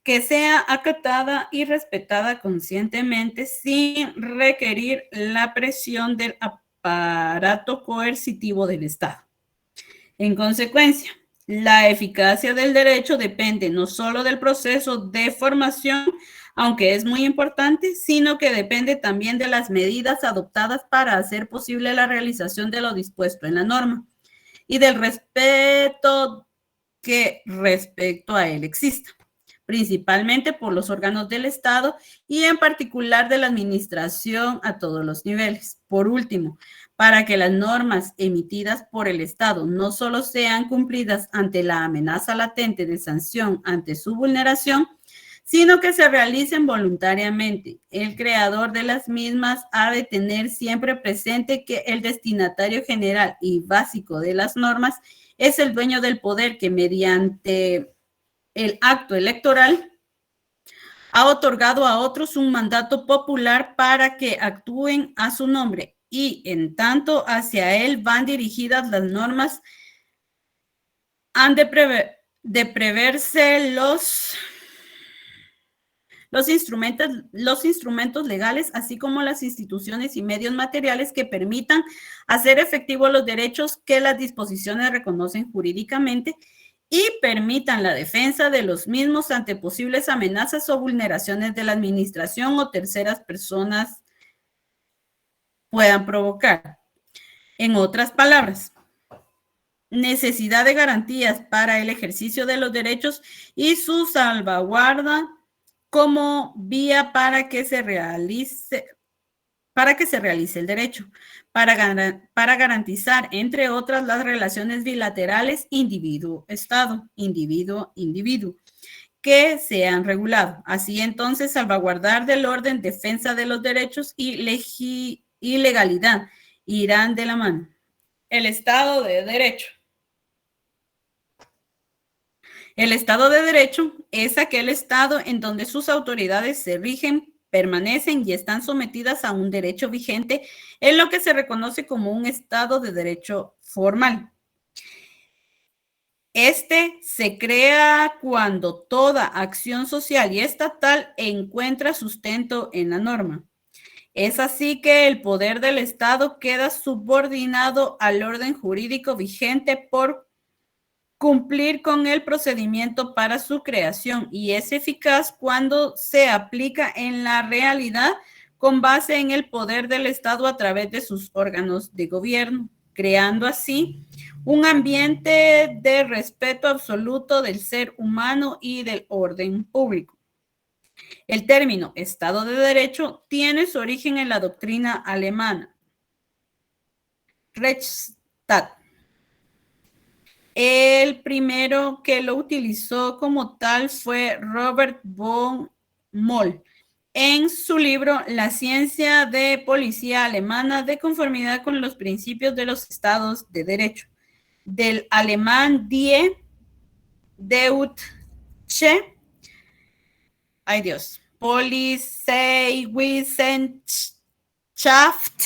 que sea acatada y respetada conscientemente sin requerir la presión del aparato coercitivo del Estado. En consecuencia, la eficacia del derecho depende no solo del proceso de formación, aunque es muy importante, sino que depende también de las medidas adoptadas para hacer posible la realización de lo dispuesto en la norma y del respeto que respecto a él exista, principalmente por los órganos del Estado y en particular de la administración a todos los niveles. Por último, para que las normas emitidas por el Estado no solo sean cumplidas ante la amenaza latente de sanción ante su vulneración, sino que se realicen voluntariamente. El creador de las mismas ha de tener siempre presente que el destinatario general y básico de las normas es el dueño del poder que mediante el acto electoral ha otorgado a otros un mandato popular para que actúen a su nombre y en tanto hacia él van dirigidas las normas, han de preverse los instrumentos legales, así como las instituciones y medios materiales que permitan hacer efectivos los derechos que las disposiciones reconocen jurídicamente y permitan la defensa de los mismos ante posibles amenazas o vulneraciones de la administración o terceras personas puedan provocar. En otras palabras, necesidad de garantías para el ejercicio de los derechos y su salvaguarda como vía para que se realice el derecho, para garantizar, entre otras, las relaciones bilaterales individuo-estado, individuo-individuo, que se han regulado. Así entonces, salvaguardar del orden, defensa de los derechos y legalidad irán de la mano. El Estado de Derecho. El Estado de Derecho es aquel Estado en donde sus autoridades se rigen, permanecen y están sometidas a un derecho vigente en lo que se reconoce como un Estado de Derecho formal. Este se crea cuando toda acción social y estatal encuentra sustento en la norma. Es así que el poder del Estado queda subordinado al orden jurídico vigente por cumplir con el procedimiento para su creación y es eficaz cuando se aplica en la realidad con base en el poder del Estado a través de sus órganos de gobierno, creando así un ambiente de respeto absoluto del ser humano y del orden público. El término Estado de Derecho tiene su origen en la doctrina alemana, Rechtsstaat. El primero que lo utilizó como tal fue Robert von Moll en su libro La ciencia de policía alemana de conformidad con los principios de los estados de derecho, del alemán Die Deutsche, ay Dios, Polizeiwissenschaft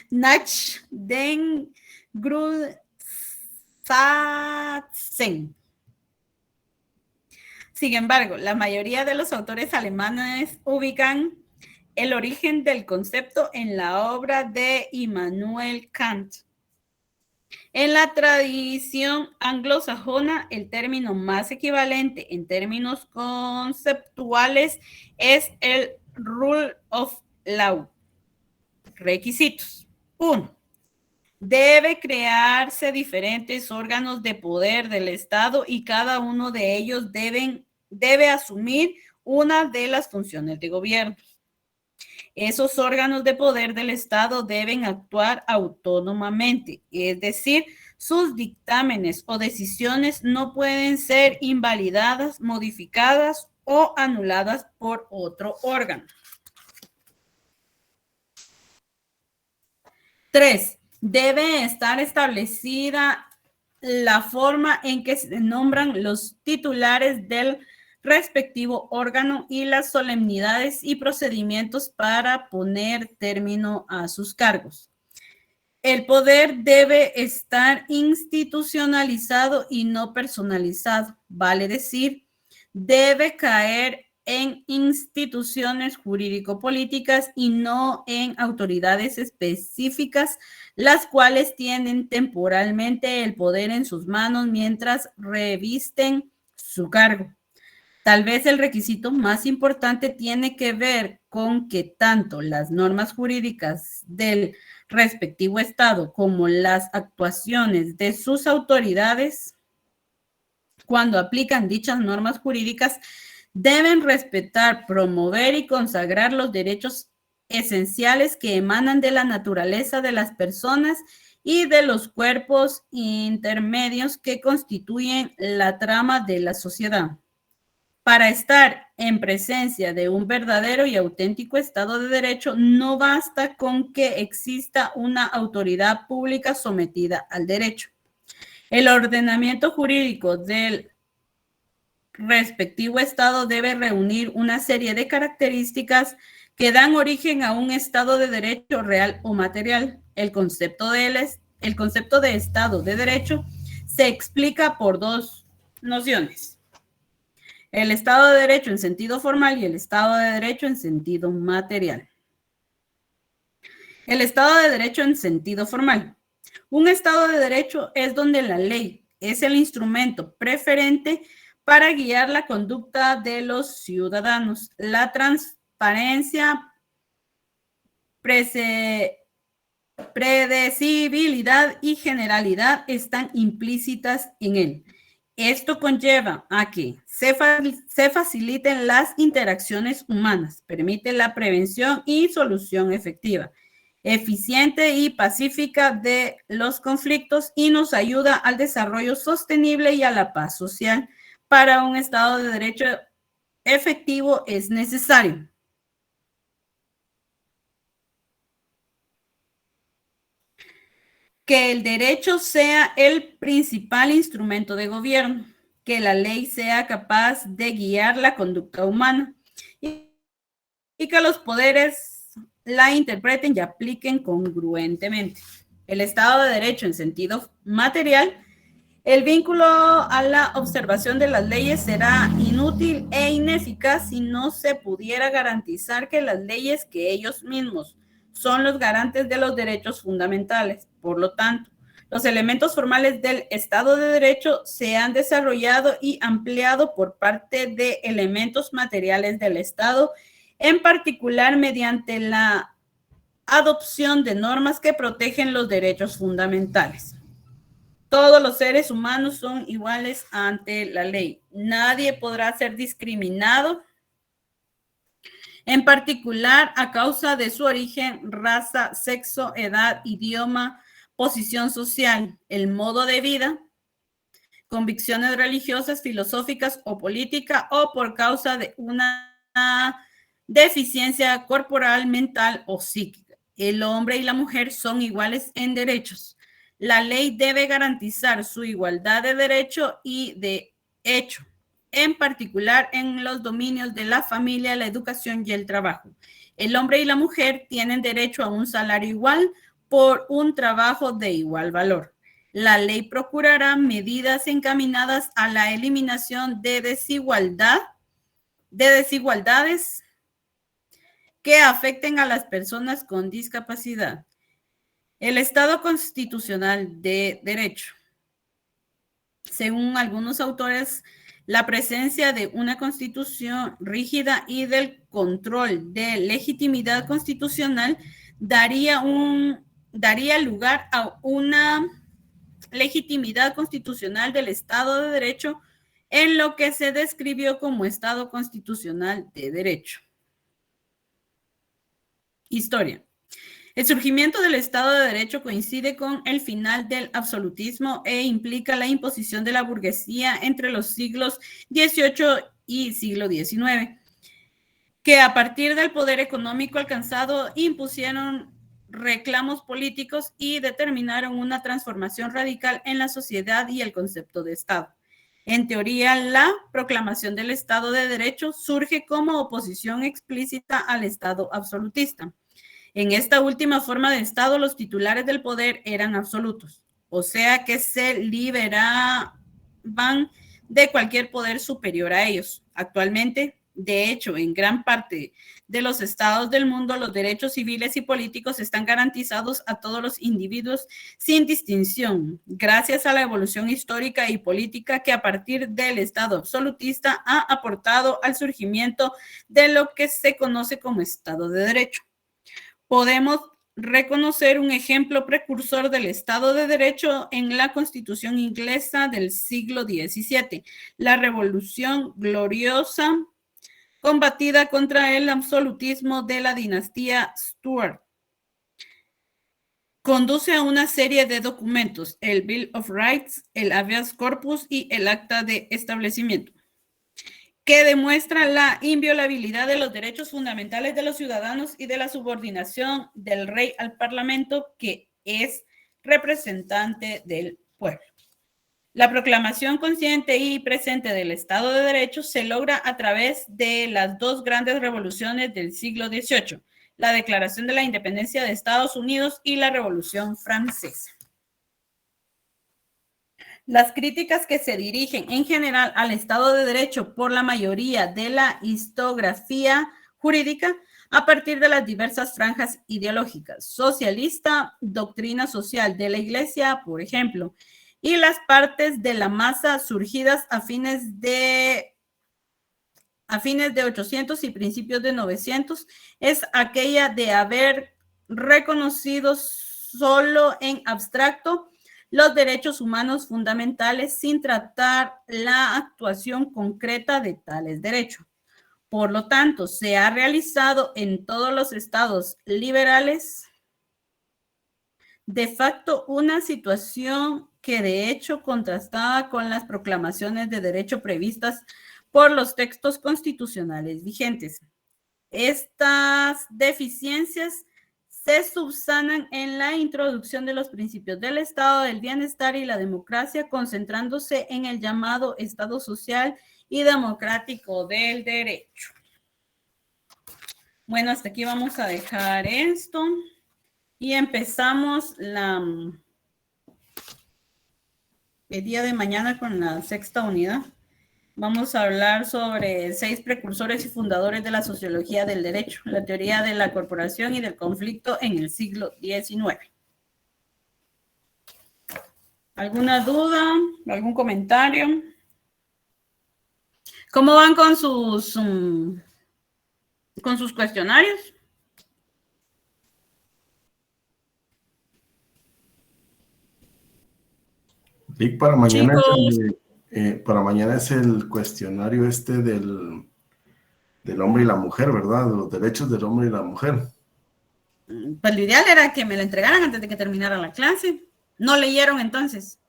nach den Grundsätzen. Sin embargo, la mayoría de los autores alemanes ubican el origen del concepto en la obra de Immanuel Kant. En la tradición anglosajona, el término más equivalente en términos conceptuales es el Rule of Law. Requisitos. 1. Debe crearse diferentes órganos de poder del Estado y cada uno de ellos debe asumir una de las funciones de gobierno. Esos órganos de poder del Estado deben actuar autónomamente, es decir, sus dictámenes o decisiones no pueden ser invalidadas, modificadas o anuladas por otro órgano. 3. Debe estar establecida la forma en que se nombran los titulares del respectivo órgano y las solemnidades y procedimientos para poner término a sus cargos. El poder debe estar institucionalizado y no personalizado, vale decir, debe caer en instituciones jurídico-políticas y no en autoridades específicas, las cuales tienen temporalmente el poder en sus manos mientras revisten su cargo. Tal vez el requisito más importante tiene que ver con que tanto las normas jurídicas del respectivo Estado como las actuaciones de sus autoridades, cuando aplican dichas normas jurídicas, deben respetar, promover y consagrar los derechos esenciales que emanan de la naturaleza de las personas y de los cuerpos intermedios que constituyen la trama de la sociedad. Para estar en presencia de un verdadero y auténtico Estado de Derecho, no basta con que exista una autoridad pública sometida al derecho. El ordenamiento jurídico del respectivo Estado debe reunir una serie de características que dan origen a un Estado de Derecho real o material. El concepto de Estado de Derecho se explica por dos nociones: el Estado de Derecho en sentido formal y el Estado de Derecho en sentido material. El Estado de Derecho en sentido formal. Un Estado de Derecho es donde la ley es el instrumento preferente para guiar la conducta de los ciudadanos. La transparencia predecibilidad y generalidad están implícitas en él. Esto conlleva a que se faciliten las interacciones humanas, permite la prevención y solución efectiva, eficiente y pacífica de los conflictos y nos ayuda al desarrollo sostenible y a la paz social. Para un Estado de Derecho efectivo es necesario que el derecho sea el principal instrumento de gobierno, que la ley sea capaz de guiar la conducta humana y que los poderes la interpreten y apliquen congruentemente. El Estado de Derecho en sentido material, el vínculo a la observación de las leyes será inútil e ineficaz si no se pudiera garantizar que las leyes que ellos mismos son los garantes de los derechos fundamentales. Por lo tanto, los elementos formales del Estado de Derecho se han desarrollado y ampliado por parte de elementos materiales del Estado, en particular mediante la adopción de normas que protegen los derechos fundamentales. Todos los seres humanos son iguales ante la ley. Nadie podrá ser discriminado, en particular a causa de su origen, raza, sexo, edad, idioma, posición social, el modo de vida, convicciones religiosas, filosóficas o política, o por causa de una deficiencia corporal, mental o psíquica. El hombre y la mujer son iguales en derechos. La ley debe garantizar su igualdad de derecho y de hecho, en particular en los dominios de la familia, la educación y el trabajo. El hombre y la mujer tienen derecho a un salario igual por un trabajo de igual valor. La ley procurará medidas encaminadas a la eliminación de desigualdades que afecten a las personas con discapacidad. El Estado constitucional de derecho. Según algunos autores, la presencia de una constitución rígida y del control de legitimidad constitucional daría lugar a una legitimidad constitucional del Estado de Derecho en lo que se describió como Estado constitucional de derecho. Historia. El surgimiento del Estado de Derecho coincide con el final del absolutismo e implica la imposición de la burguesía entre los siglos XVIII y siglo XIX, que a partir del poder económico alcanzado impusieron reclamos políticos y determinaron una transformación radical en la sociedad y el concepto de Estado. En teoría, la proclamación del Estado de Derecho surge como oposición explícita al Estado absolutista. En esta última forma de Estado, los titulares del poder eran absolutos, o sea que se liberaban de cualquier poder superior a ellos. Actualmente, de hecho, en gran parte de los estados del mundo, los derechos civiles y políticos están garantizados a todos los individuos sin distinción, gracias a la evolución histórica y política que a partir del Estado absolutista ha aportado al surgimiento de lo que se conoce como Estado de Derecho. Podemos reconocer un ejemplo precursor del Estado de Derecho en la Constitución inglesa del siglo XVII, la Revolución Gloriosa, combatida contra el absolutismo de la dinastía Stuart. Conduce a una serie de documentos, el Bill of Rights, el Habeas Corpus y el Acta de Establecimiento, que demuestra la inviolabilidad de los derechos fundamentales de los ciudadanos y de la subordinación del rey al parlamento, que es representante del pueblo. La proclamación consciente y presente del Estado de Derecho se logra a través de las dos grandes revoluciones del siglo XVIII, la Declaración de la Independencia de Estados Unidos y la Revolución Francesa. Las críticas que se dirigen en general al Estado de Derecho por la mayoría de la historiografía jurídica a partir de las diversas franjas ideológicas, socialista, doctrina social de la Iglesia, por ejemplo, y las partes de la masa surgidas a fines de 800 y principios de 900, es aquella de haber reconocido solo en abstracto los derechos humanos fundamentales sin tratar la actuación concreta de tales derechos. Por lo tanto, se ha realizado en todos los estados liberales de facto una situación que de hecho contrastaba con las proclamaciones de derecho previstas por los textos constitucionales vigentes. Estas deficiencias se subsanan en la introducción de los principios del Estado del bienestar y la democracia, concentrándose en el llamado Estado social y democrático del derecho. Bueno, hasta aquí vamos a dejar esto y empezamos el día de mañana con la 6ª unidad. Vamos a hablar sobre 6 precursores y fundadores de la sociología del derecho, la teoría de la corporación y del conflicto en el siglo XIX. ¿Alguna duda? ¿Algún comentario? ¿Cómo van con sus cuestionarios? Vic, para mañana, Chicos, para mañana es el cuestionario del hombre y la mujer, ¿verdad? De los derechos del hombre y la mujer. pues lo ideal era que me lo entregaran antes de que terminara la clase. ¿No leyeron entonces?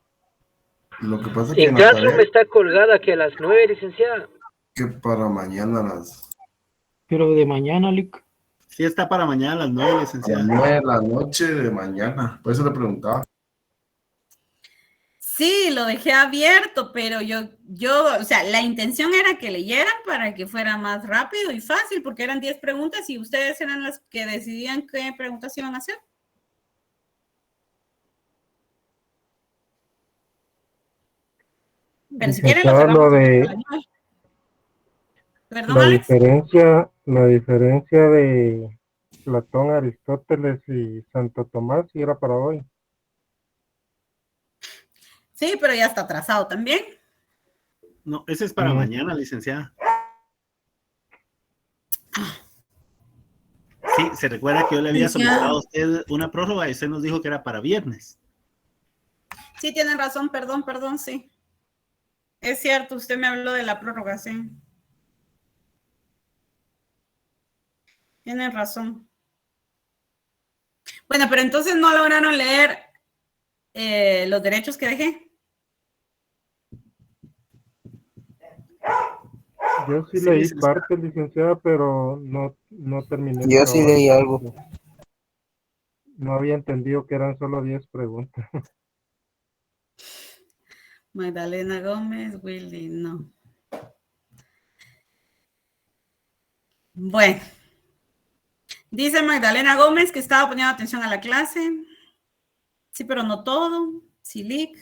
Lo que pasa es que En Classroom está colgada que a las 9, licenciada. Que para mañana Pero de mañana, Lic. Sí, está para mañana a las 9, licenciada. a las 9 de la noche de mañana. Por eso le preguntaba. Sí, lo dejé abierto, pero o sea, la intención era que leyeran para que fuera más rápido y fácil, porque eran 10 preguntas y ustedes eran las que decidían qué preguntas iban a hacer. Pero si quieren, lo cerramos a las 9. Perdón, Alex. La diferencia de Platón, Aristóteles y Santo Tomás sí era para hoy. Sí, pero ya está atrasado también. No, ese es para mañana, licenciada. Sí, se recuerda que yo le había solicitado a usted una prórroga y usted nos dijo que era para viernes. Sí, tienen razón, perdón, sí. Es cierto, usted me habló de la prórroga, sí. Tienen razón. Bueno, pero entonces no lograron leer los derechos que dejé. Yo sí leí parte, licenciada, pero no terminé. Yo sí leí algo. No había entendido que eran solo 10 preguntas. Magdalena Gómez, Willy, no. Bueno. Dice Magdalena Gómez que estaba poniendo atención a la clase. Sí, pero no todo. Sí, Lic.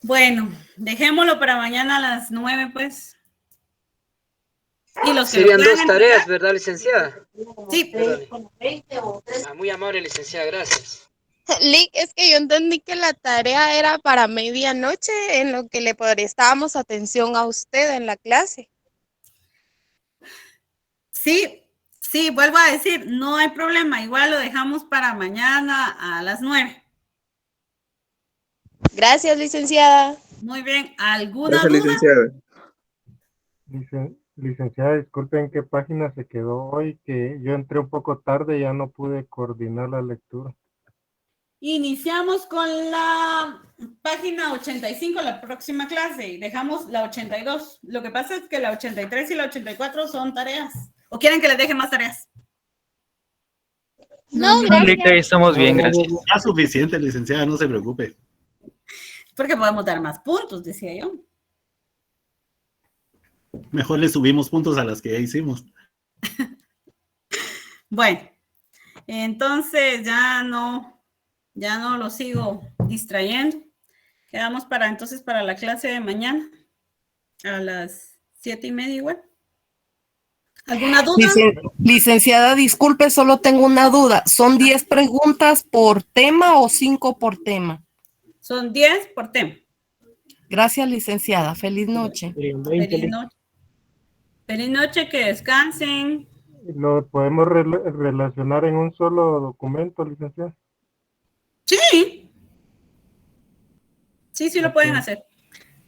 Bueno, dejémoslo para mañana a las 9, pues. Y los que serían 2 tareas, ¿verdad, licenciada? Sí. Muy amable, licenciada, gracias. Lic, es que yo entendí que la tarea era para medianoche, en lo que le prestábamos atención a usted en la clase. Sí, vuelvo a decir, no hay problema, igual lo dejamos para mañana a las 9. Gracias, licenciada. Muy bien, ¿alguna Gracias, duda? licenciada. Licenciada, disculpe, ¿en qué página se quedó hoy? Que yo entré un poco tarde y ya no pude coordinar la lectura. Iniciamos con la página 85, la próxima clase, y dejamos la 82. Lo que pasa es que la 83 y la 84 son tareas. ¿O quieren que les deje más tareas? No, gracias. Estamos bien, gracias. Ya suficiente, licenciada, no se preocupe. Porque podemos dar más puntos, decía yo. Mejor le subimos puntos a las que ya hicimos. Bueno, entonces ya no lo sigo distrayendo. Quedamos entonces para la clase de mañana a las 7:30 igual. ¿Alguna duda? Licenciada, disculpe, solo tengo una duda. ¿Son 10 preguntas por tema o 5 por tema? Son 10 por tema. Gracias, licenciada. Feliz noche. Feliz noche. Feliz noche, que descansen. ¿Lo podemos relacionar en un solo documento, licenciada? Sí. Sí, lo pueden hacer.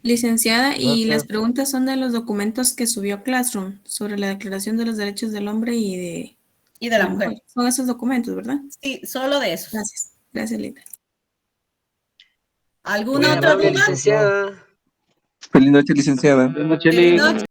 Licenciada, y Gracias. las preguntas son de los documentos que subió Classroom sobre la Declaración de los Derechos del Hombre y de la Mujer. Son esos documentos, ¿verdad? Sí, solo de esos. Gracias. Gracias, Lita. ¿Alguna Muy otra amable, duda? licenciada. Feliz noche, licenciada. Feliz noche.